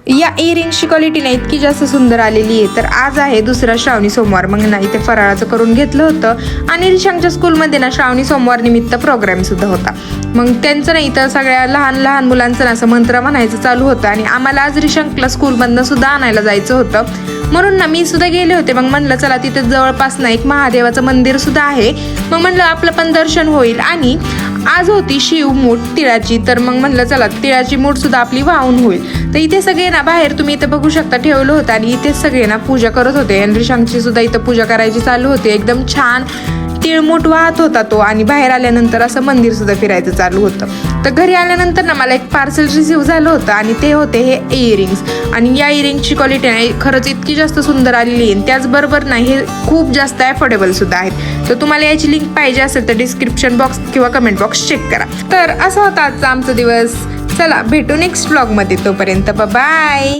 या इयरिंग्सची क्वालिटी ना इतकी जास्त सुंदर आलेली आहे. तर आज आहे दुसरा श्रावणी सोमवार. मग ना इथे फराळाचं करून घेतलं होतं आणि रिशांगच्या स्कूलमध्ये ना श्रावणी सोमवार निमित्त प्रोग्राम सुद्धा होता. मग त्यांचं ना इथं सगळ्या लहान लहान मुलांचं ना असं मंत्र म्हणायचं चालू होतं आणि आम्हाला आज रिशांकला स्कूलमधनं सुद्धा आणायला जायचं होतं. म्हणून ना मी सुद्धा गेले होते. मग म्हणलं चला तिथे जवळपास ना एक महादेवाचं मंदिर सुद्धा आहे. मग म्हणलं आपलं पण दर्शन होईल. आणि आज होती शिवमूठ तिळाची. तर मग म्हणलं चला तिळाची मूठ सुद्धा आपली वाहून होईल. तर इथे सगळे ना बाहेर तुम्ही इथे बघू शकता ठेवलं होतं आणि इथे सगळे ना पूजा करत होते. आणि रिशांकची सुद्धा इथं पूजा करायची चालू होती. एकदम छान तिळमूठ वाहत होता तो. आणि बाहेर आल्यानंतर असं मंदिर सुद्धा फिरायचं चालू होतं. तर घरी आल्यानंतर ना मला एक पार्सल रिसीव्ह झालं होतं आणि ते होते हे इयरिंग्स. आणि या इयरिंगची क्वालिटी नाही खरंच इतकी जास्त सुंदर आलेली आहे. त्याचबरोबर ना हे खूप जास्त अफोर्डेबल सुद्धा आहेत. तर तुम्हाला याची लिंक पाहिजे असेल तर डिस्क्रिप्शन बॉक्स किंवा कमेंट बॉक्स चेक करा. तर असा होता आजचा आमचा दिवस. चला भेटू नेक्स्ट व्लॉगमध्ये. तोपर्यंत बाय.